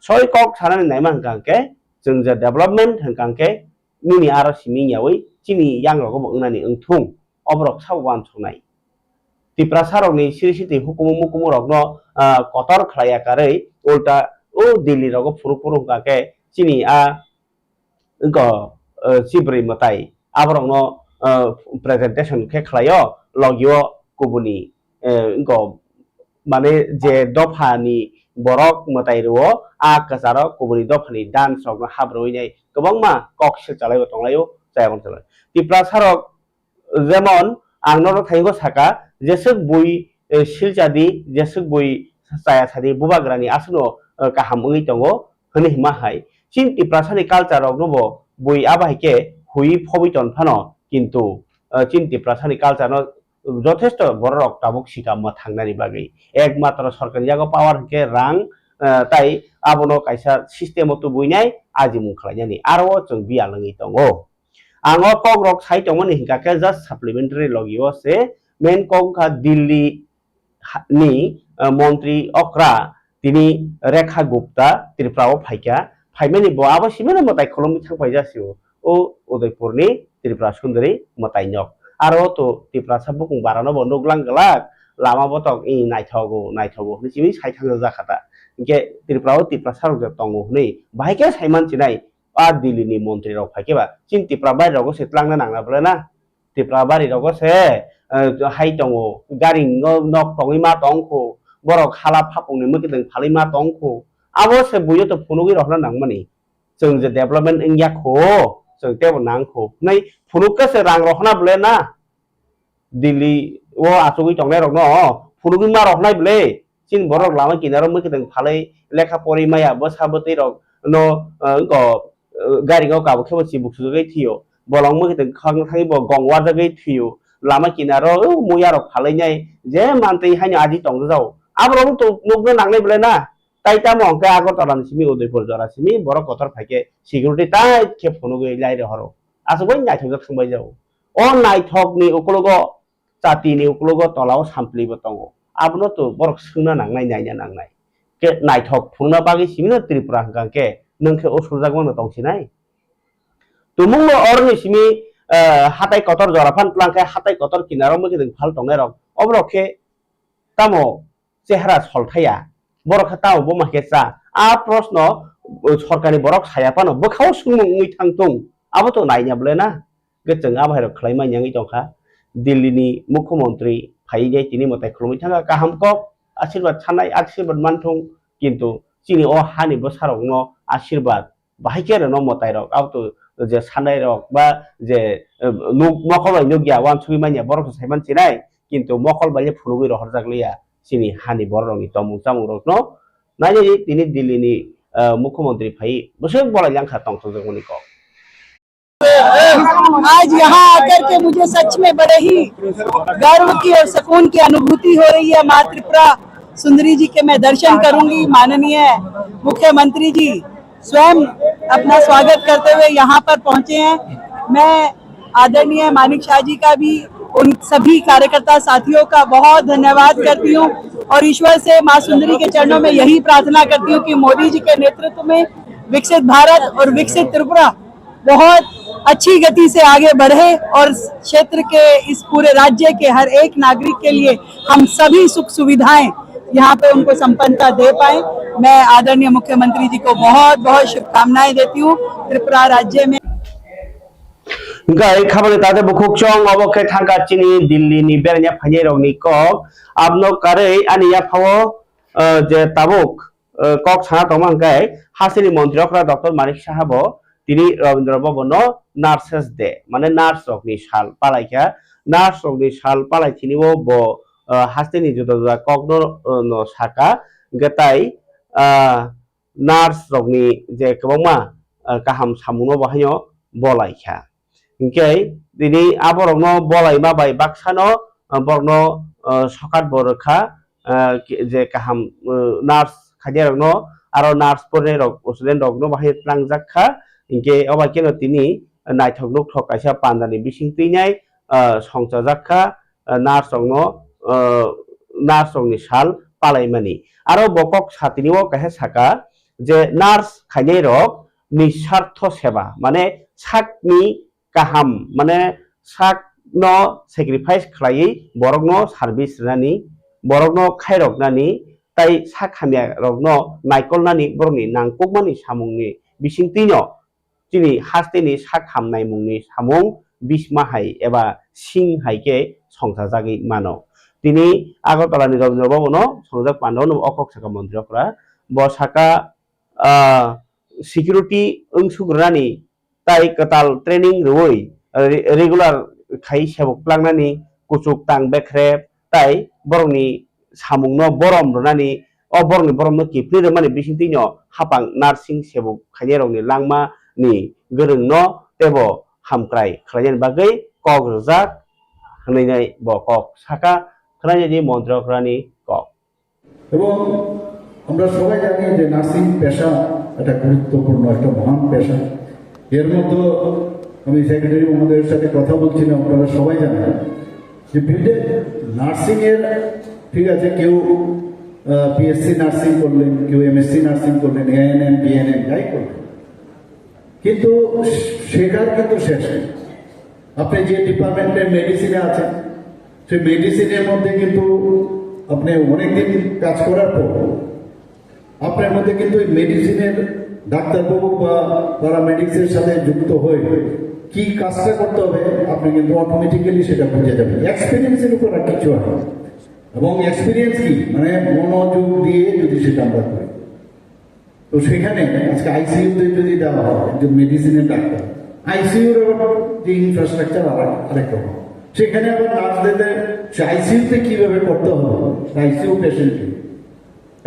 सय कक सानानि नायमा हंकांके जों जे डेभलपमेन्ट हंकांके मिनि आरो सिमियावै चिनि यांगरगो अंनानि ओंथुं अब्रक सावबान संनाय त्रिपुरा सारकनि सिरिसिति हुकुम मुकुम रकनो कतर खलायाकारै उल्टा ओ दिल्ली रगो फुरु हंकांके चिनि आ सिब्रै मताइ आब्रकनो प्रेजेंटेशन के खलायो लगियो कुबुनि माने जे दफानि बरक मताइरो आ कसारो कुबुनि दफानि डान्स रक हाब्रयनाय गोबांमा कक्स चालायबो तंलायो जायाबन चलाय त्रिपुरा सारक जेमन आंनरो थाइगो साका जेसक बुइ सिलजादि जेसक बुइ साया सादि बुबाग्रानि आसनो काहामङै दंगो हनै माहाय चिन त्रिपुरा सानि कालचार रकनो बुइ आबाहिके हुइ फबितन फानो किन्तु चिन त्रिपुरा सानि कालचार যথেষ্ট বড় রক্তাবক শিকাম থাংনানি বাগै একমাত্র সরকারি জায়গা পাওয়ার के रां তাই আবনো কাইসা সিস্টেম তো বুইনাই আজিমু খালাইনানি আরো जों बियालङै दंगो आङो कक रक साइ दंमोन हिंकाके जास्ट साप्लिमेंटारि लगियो से मेन कक का दिल्ली नि मन्त्री अक्रा तिनी रेखा गुप्ता त्रिपुराओ फाइका फाइमेनि बो आबो सिमेन मताइ खलमि थांफाय जासियो ओ उदयपुरनि त्रिपुरा सुंदरी मताइनक आरो तो त्रिपुरा साबुकुं बारानो बो नुगलां गलाक लामा बतक इ नायथगो निसिमि साइथांग जाखाता इंके त्रिपुराओ त्रिपुरा सारक तंगो हनै बाहायके साइमान चिनाय দিল্লিनि मन्त्रि रक फाइकेबा चिन त्रिपुरा बारि रक से तलांना नांना बलेना त्रिपुरा बारि रक से हाइ दङ गारि नक टङै मा दंखौ बरक हाला फापंनि मकिदों फालै मा दंखौ आबो से बुयो तो फुनुगि रखना नांमानि जों जे डेभलपमेन्ट इंयाखौ जों टेबल नांखौ नै फुनुगखौ से रां रखना बलेना दिल्ली वो आसुगि टंनाय रक न फुनुगि मा रखनाय बले चिन बरक लामा किनारो मकिदों फालै लेखा परि माया बसाबोतै रक no gari ngau ka bukhe chi buksu gai thiyo bolong mo kitan khang thai bo gongwa da gai thiyo lama kinaro muya rok phalai nai je mantei haino aji tong jao abrong to nukno nangnai bole na tai ta mong ka agor talan simi udaipur jara simi borok kotor phaike security tai khe phono gai lai re horo aso bai nai thok thangbai jao o nai thok ni uklogo chati ni uklogo tolao sampli bo tongo abno to borok sungna nangnai nai na nangnai ke nai thok phungna bagi simi Tripura hangke nongke osujagmo no tongsinai tumungno orni simi hatai kotor joraphan plangke hatai kotor kinaro mo kiding phal tongnai rok obrokhe tamo chehra solthaya borok tao bo make cha a proshno sorkari borok sayapano bokhao sungmung thangtung abo to naina bole na gecheng abhairok khlaimai yangi tongkha Delhi ni mukhyamantri phaijai tini motai khulumai thanga kaham kok आशीर्वाद सानाय आशीर्वाद मानथुं किन्तु चिनि ओ हानि बसारक न आशीर्वाद बाहायके आरो न मताय रक आउतो जे सानाय रक बा जे मखल बाय नगिया वान सुइ मानिया बरक साइमान चिनाय किन्तु मखल बाय फुनुगि रहर जागलिया चिनि हानि बररनि तमु जामु रक न नायनि तिनि दिल्लीनि मुख्यमंत्री फाइ बसे बलाय लांखा तंथ जगमनि को आज यहाँ आकर के मुझे सच में बड़े ही गर्व की और सुकून की अनुभूति हो रही है। माँ त्रिपुरा सुंदरी जी के मैं दर्शन करूंगी। माननीय मुख्यमंत्री जी स्वयं अपना स्वागत करते हुए यहाँ पर पहुँचे हैं। मैं आदरणीय मानिक शाह जी का भी उन सभी कार्यकर्ता साथियों का बहुत धन्यवाद करती हूँ और ईश्वर से माँ सुंदरी के चरणों में यही प्रार्थना करती हूँ कि मोदी जी के नेतृत्व में विकसित भारत और विकसित त्रिपुरा बहुत अच्छी गति से आगे बढ़े और क्षेत्र के इस पूरे राज्य के हर एक नागरिक के लिए हम सभी सुख सुविधाएं यहाँ पे उनको संपन्नता दे पाए। मैं आदरणीय मुख्यमंत्री जी को बहुत बहुत शुभकामनाएं देती हूँ। त्रिपुरा राज्य में गाय खाबले ताते बुखुकचों अबके थांगा चिनी दिल्ली नि बेरnya phanye rok ni kok abno kare ani ya phawo je tabuk kok sana tongmang gai hasini mantri okra Dr. Manik Sahabo তিনি রবীন্দ্র ভবন নার্সেস ডে মানে নার্স রকনি শাল পালাইকা নার্স রকনি শাল পালাইथिनिबो ब हास्तेनि जुदा जुदा कग्न शाखा गताय नार्स रकनि जे गोबांमा गाहाम सामुनो बाहायो बलाइखा ओंखाय दिनै आबरकनो बलाइमा बाय बाक्सानो बरनो सकात बरखा जे गाहाम नार्स खादिरकनो आरो नार्स परने रक स्टुडेन्ट रकनो बाहाय त्रांजाखा इनके अबाकेनो तिनि नायथकलुक थकाइसा पान्दानि बिसिं तैनाय संसाजाखा नार्स रकनि साल पालाइमानि आरो बकक सातिनिबो काहे साका जे नार्स खाइनाय रक निस्वार्थ सेवा माने साकनि गाहाम माने साकनो सेक्रिफाइस खालायै बरकनो सार्भिस रानि बरकनो खायरकनानि ताइ साखामिया रकनो नायकलनानि बरकनि नांककमानि सामुंनि बिसिं तैनो चिनि हास्तेनि साखामनाय मुंनि सामुं बिसमाहाय एबा सिंहायके संसाजागै मानो तिनि आगरतलानि रबीन्द्र भवनो संजाक पान्डव अकक साखा मन्त्रिफोरा बसाका सिकिउरिटि ओंसुग्रानि ताइ कताल ट्रेनिं रुइ रेगुलार खाइ सेबकलांनानि कुचुक तां बेख्रेब ताइ बरंनि सामुंनो बरम रनानि अ बरंनि बरमनो किप्लिर माने बिसिंतिनो हापां नार्सिं सेबक खायरंनि लांमा नि गोरों न तेबो हामक्राय खालायनायनि बागै कक रजाक होनाय बकक साका खालायनायनि मन्त्रकरानि कक এবং আমরা সবাই জানি যে নার্সিং পেশা একটা গুরুত্বপূর্ণ একটা মহান পেশা এর মধ্যে আমি সেক্রেটারি মহোদয়ের সাথে কথা বলছিলাম আপনারা সবাই জানেন যে বিডে নার্সিং এর ঠিক আছে কেউ পিএসসি নার্সিং করলেন কেউ এমএসসি নার্সিং করলেন এএনএম বিএনএম যাই করলেন কিন্তু শেখার কিন্তু শেষ নেই আপনি যে ডিপার্টমেন্টে মেডিসিনে আছেন সেই মেডিসিনের মধ্যে কিন্তু আপনি অনেকদিন কাজ করার পর আপনার মধ্যে কিন্তু এই মেডিসিনের ডাক্তারবাবু বা প্যারামেডিক্সের সাথে যুক্ত হয়ে কি কাজটা করতে হবে আপনি কিন্তু অটোমেটিক্যালি সেটা বুঝে যাবেন। এক্সপিরিয়েন্সের উপর আর কিছু আছে, এবং এক্সপিরিয়েন্স কি মানে মনোযোগ দিয়ে যদি সেটা আমরা করি, তো সেখানে আজকে আইসিইউতে যদি দেওয়া হয় একজন মেডিসিনের ডাক্তার, আইসিইউর আবার যে ইনফ্রাস্ট্রাকচার আরেক রকম, সেখানে আবার নার্সদের সে আইসিইউতে কিভাবে করতে হবে, আইসিইউ পেশেন্টকে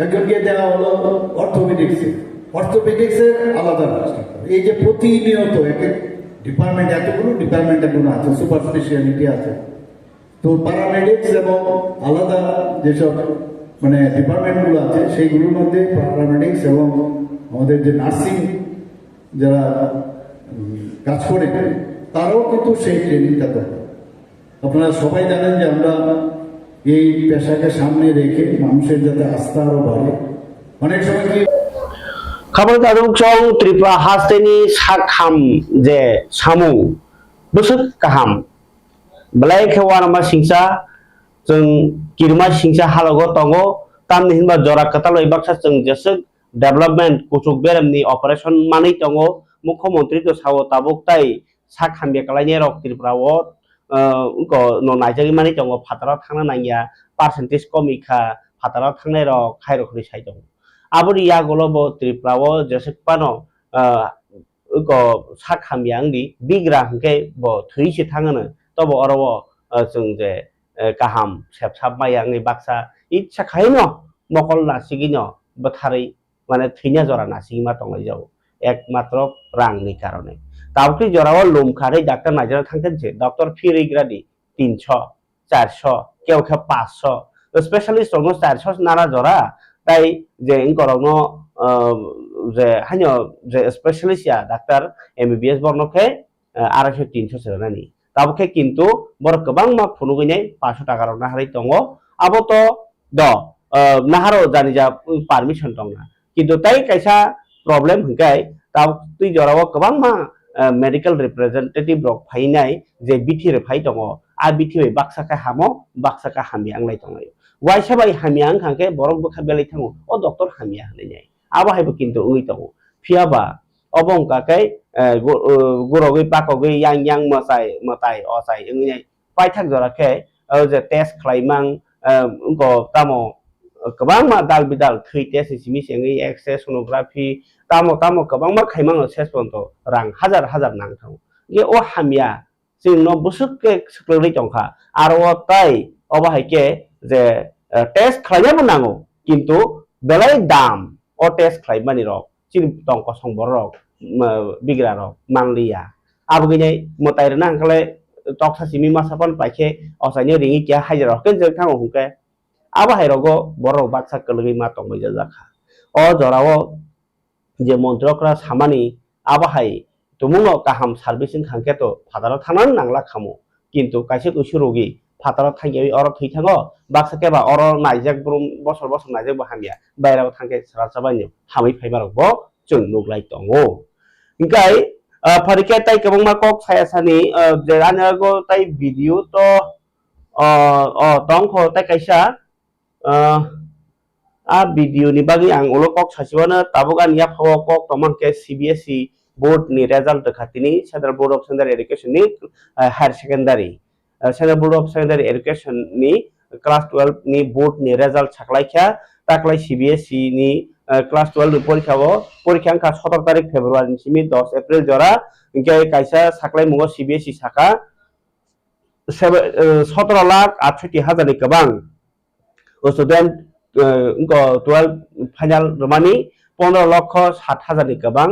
একজনকে দেওয়া হলো অর্থোপেডিক্সের আলাদা রাস্তা। এই যে প্রতিনিয়ত এক এক ডিপার্টমেন্ট, এতগুলো ডিপার্টমেন্ট এখন আছে, সুপার স্পেশালিটি আছে, তো প্যারামেডিক্স এবং আলাদা যেসব মানে ডিপার্টমেন্টগুলো আছে সেইগুলোর মধ্যে প্যারামেডিক্স এবং আমাদের যে নার্সিং যারা কাজ করে তারাও কিন্তু সেই ট্রেনিংটা করে। আপনারা সবাই জানেন যে আমরা এই পেশাকে সামনে রেখে মানুষের যাতে আস্থা আরো বাড়ে, অনেক সময় কি खबर जादों चौं त्रिपुरा हास्टेनी साखाम जे सामु बसुक काहाम बलाय खेवारमा सिंसा जों किरमा सिंसा हालगो तंगो ताम हिनबा जरा कताल इबाक्सा जों जसक डेभलपमेंट कुचुक बेरामनि ऑपरेशन मानै तंगो मुख्यमंत्री तो सावो ताबुक ताई साखाम बेकलायनि रक त्रिपुरा वो उनको नो नाइजागि मानै तंगो फातारा थांना नाया परसेंटेज कमिखा फातारा थांनाय रक खायरखनि साइ दं आबोरी या गलबो त्रिपुराओ जसेपानो उको साखामियांगनि बिग्रा हंके बो थैसे थाङोनो तबो अरबो जों जे गाहाम सेबसाब मायांगनि बाक्सा इच्छा खायनो मकल नासिगिनो बथारै माने थैना जरा नासिगिमा तंगाय जाव एकमात्र रांनि कारणे तावख्रि जराव लोमखारै डाक्टर नायजना थांथेनसे डॉक्टर फिरैग्रानि 300 400 केवखे 500 स्पेशलिस्ट रंग 400 नारा जरा তাই যে ইনকরনো যে হানিও যে স্পেশালিস্ট या ডাক্তার এমবিবিএস বর্ণকে 250 300 সেরানি তাবকে কিন্তু বড় गोबां मा फुनुगैने 500 টাকা রং নাহাरै दङ আবো তো দ নাহারো জানি যা পারমিশন दङ ना কিন্তু তাই কাইসা प्रॉब्लेम हंकाय ताव तुइ जराव गोबां मा मेडिकल रिप्रेजेंटेटिव रक फाइनाय जे बिथिर फाइ दङ आ बिथिबै बाक्साका हामो बाक्साका हामियांगलाय दङ वाइसा बाय हामियां खांके बरक बखा बेलै थाङो ओ डॉक्टर हामिया हनैनाय आबाहायबो किन्तु उइ दङ फियाबा अबंका कै गुरगै पाकगै yang मताय असाय इंगै पाइथाक जराखे जे टेस्ट खालायमां उनको तामो गोबां मा दाल बिदाल थै टेस्ट सिमि सेङै एक्सरे सोनोग्राफि तामो गोबां मा खायमां सेसपन्त रां हाजार नांथाव ये ओ हामिया जोंनो बुसुके सकलै दंखा आरो ताय अबाहायके जे टेस्ट खालायनाबो नांगौ किन्तु बेलाय दाम ओ टेस्ट खालायमानि रक चिन दंक संबर रक बिग्रा रक मांलिया आबगैनै मतायरना हंखाले टक्सा सिमि मासापन पाइखे असायनि रिङि क्या हाजिर रकेन जों थाङो हुंके आबाहाय रगो बर बाक्सा कलगै मा तंगै जाखा ओ जराव जे मन्त्रकरा सामानि आबाहाय तुमुनो गाहाम सार्भिसिं खांके तो फादाराव थांनानै नांला खामो किन्तु काइसे कुसु रोगि फाताराव थांगे अर थै थाङो बाक्सा केबा अर नाइजाक ब्रुम बसर नाइजाक हामिया बायराव थांगे सरासबानि हामै फाइबारबो जों नुग्लाय दङो इंकाय फारिके ताइ गोबां कक सायासानि जे आनगो ताइ भिडियो तो तंखो ताइ काइसा आ भिडियो नि बागै आं उलो कक सासिबानो ताबुगानिया फाव कक तमनके सीबीएसई बोर्ड नि रिजल्ट खातिनि central board of secondary education नि higher secondary central board of secondary education नि क्लास 12 नि बोर्ड नि रिजल्ट साखलायखा ताकलाय सीबीएसई नि क्लास 12 परीक्षा का 17 तारिख फेब्रुआरी सिमि 10 एप्रिल जरा इंके काइसा साखलाय मुगो सीबीएसई साखा 17,68,000 नि गोबां स्टूडेंट उनको 12 फाइनल रमानी 15,07,000 नि गोबां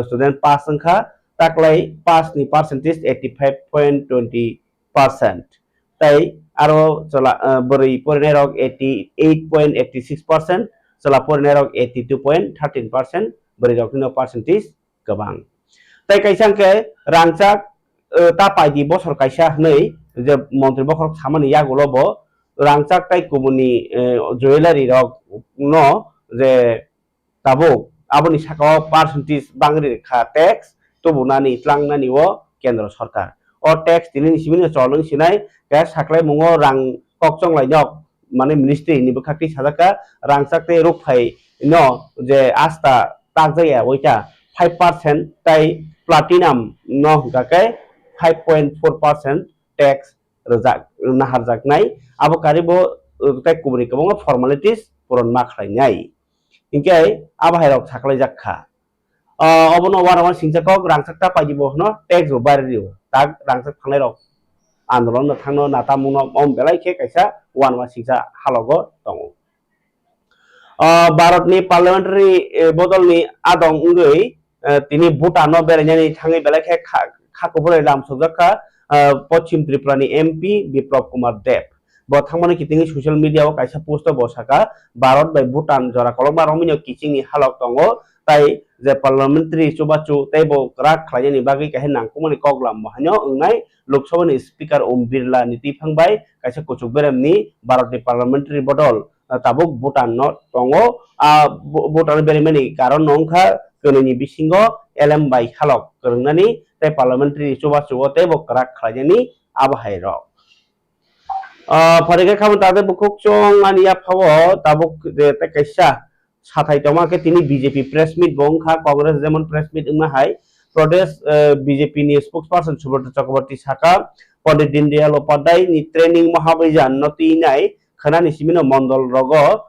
स्टूडेंट पास संखा ताकलाय पास नि परसेंटेज 85.20% ताई आरो चला बरै फरायनाय रक 88.86% चला फरायनाय रक 82.13% बरै रकनो परसेंटेज गोबां ताई काइसांके रांचाक तापायदि बसर काइसा नै जे मन्त्रि बखर सामानि यागलबो रांचाक ताई कुमुनि ज्वेलारि रक नो जे ताबो आबनि साकाव परसेंटेज बांग्रि खा टैक्स तो बुनानि त्रांनानि वो केंद्र सरकार और टैक्स दिनै सिमिनि चलং सिनाय गा साखलाय मुङो रां ककचं लायनक माने मिनिस्ट्रि नि बखाखि साजाका रांचाकते रुफाय न जे आस्था tak jaya oita 5% tai platinum no gakai 5.4% tax rejak naharjak nai abo karibo tai kubri kabongo formalities puron maklai nai ingkai abai rok saklai jakha obono warawan singjakok rangchakta paidibo no tax bo baridio tak rangchak thangnai rok andolon no thangno natamuno om belai khe kaisa wanwa singsa halogo tongo Bharatni parliamentary bodolni adong ungoi tini Bhutan no berainani thangai belai khe khakobore lam sojaka Pochim Tripurani MP Biplop Kumar Deb bo thangmani kitingi social media o kaisa post bo saka Bharat bai Bhutan jora kolokma romino kichingni halok tongo tai je parliamentary chubachu tai bo rak khlaini bagi kahe nangkumani koklam mohanyo ungnai Lok Sabha ni speaker Om Birla ni tifangbai kaisa kuchuk beremni Bharatni parliamentary bodol tabuk Bhutan no tongo Bhutan berimani karon nongkha köneni bisingo LM bai halok körngnani tai parliamentary chubachu o tai bo rak khlaini abahai rok Parike khamon tade bukuk chong ani ya phawo tabuk de ta kaisa sathai toma ke tini BJP press meet bongkha Congress jemon press meet ungma hai Pradesh BJP ni spokesperson Subrata Chakraborty saka Pandit Dindayal Upadhyay ni training mahabhijan noti nai khana ni simino mondol rogo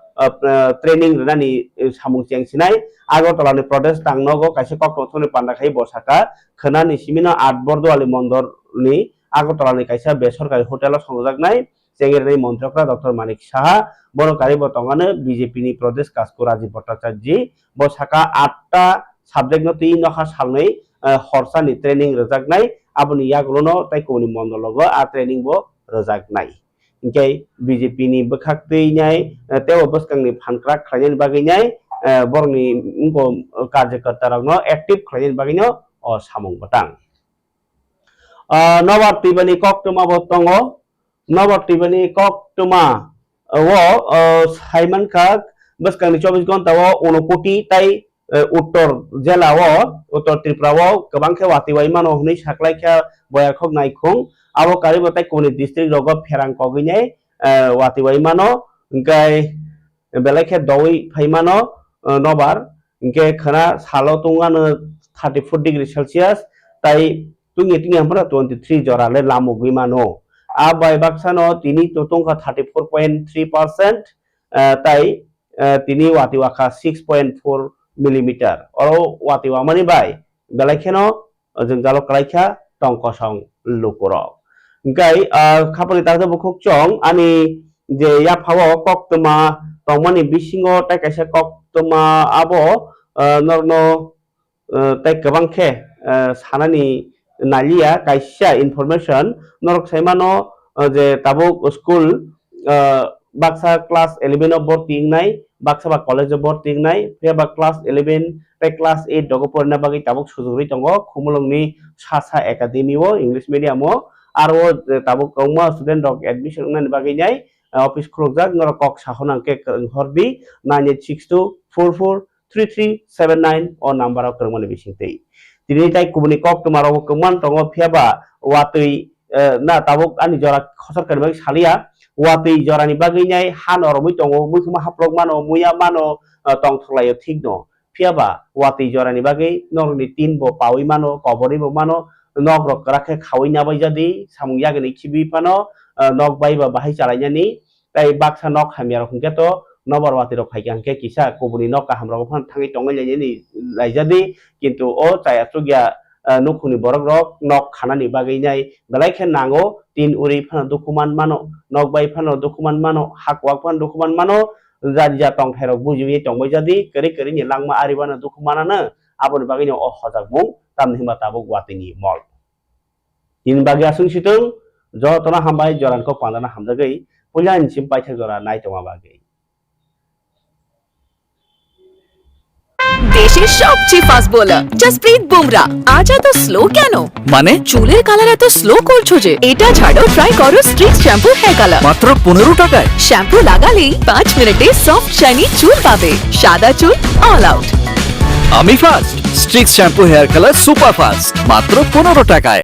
training rani samung cheng sinai Agartala ni Pradesh tangnogo kaisa kokthoni pandakhai bosaka khana ni simino 8 bordowali mondor ni Agartala ni kaisa besorkari hotel songjaknai Cengirani Montrokra Dr. Manik Saha Bono Karibo Tongane BJP ni Pradesh Kasku Rajiv Bhattacharya Bosaka 8ta subject no 3 nokha salnai horsa ni training rejaknai aboni yagulono tai koni mondologo a training bo rejaknai ingkai BJP ni bekhak teinai tebo boskang ni phankrak khlaini baginai borni unko karyakarta rokno active khlaini bagino o samung batang Nowar Tibani Koktuma Botongo Nowar Tibani Koktuma wo Saiman Kak Baskang ni 24 घंटा wo Unokoti tai Uttor Jela wo Uttor Tripura wo Kabangkhe Watiwai mano huni saklai kha boyakhok naikhung abo karibo tai koni district rogo Pherang koginai Watiwai mano ingkai belai doi phaimano Nobar ingkai khana salo tungano 34 degree Celsius tai tungi hamra 23 jora le lamugwi mano abai baksano tini totongkha 34.3% tai tini watiwakha 6.4 mm oro watiwa mani bai belakheno jengjalo klaikha tongkosong lukoro ingkai khapani tarjo bukhuk chong ani je ya phawo koktuma tongmani bisingo tai kaisa koktuma abo norno tai kabangkhe sanani nalia kaisa information norok saimano je tabuk school baksa class 11 of boarding nai baksa ba college of boarding nai ba class 11 tai class 8 dogo porna bagi tabuk sujuri tongo khumulungni sasa academy o english medium o aro tabuk kongma student rok admission nani bagi nai office khulokjak norok kok sahonang ke hordi 9862443379 o number of kermani bisingtei tini tai kubuni kok tumaro keman tongo phiaba watui na tabuk ani jora khosor kan bagi salia watui jora ni bagi nyai han oromui tongo muikuma haplok mano muya mano tong thlayo thikno phiaba watui jora ni bagi norni tin bo pawi mano kobori bo mano nok rok rakhe khawi na bai jadi samung yagni khibi pano nok bai ba bahai chalainani tai baksa nok hamya rok to Nowar wati rok khai ke kisa kubuni nok ka hamrok phan thangi tongai ni laijadi kintu o chaya chugya nukhuni borok rok nok khanani bagai nai belai khe nango tin uri phan dokuman mano nok bai phan dokuman mano hakwak phan dokuman mano jadija tong thairok bujiwi tongbai jadi keri keri ni langma aribana dokumanana aboni bagai o hojak mung tamni himba tabuk wati ni mol tin bagi asung situng jotona hambai joran ko pandana hamjagai pulyan simpai thajora nai toma bagai দেশের সবচেয়ে fast bowler Jasprit Bumrah আজ এত slow কেন মানে চুলের colour এত slow করছো যে এটা ছাড়ো ট্রাই করো স্ট্রিক্স শ্যাম্পু হেয়ার কালার মাত্র 15 টাকায় শ্যাম্পু লাগালেই 5 মিনিটে সফট শাইনি চুল পাবে সাদা চুল অল আউট আমি fast Streax shampoo hair colour super fast মাত্র 15 টাকায়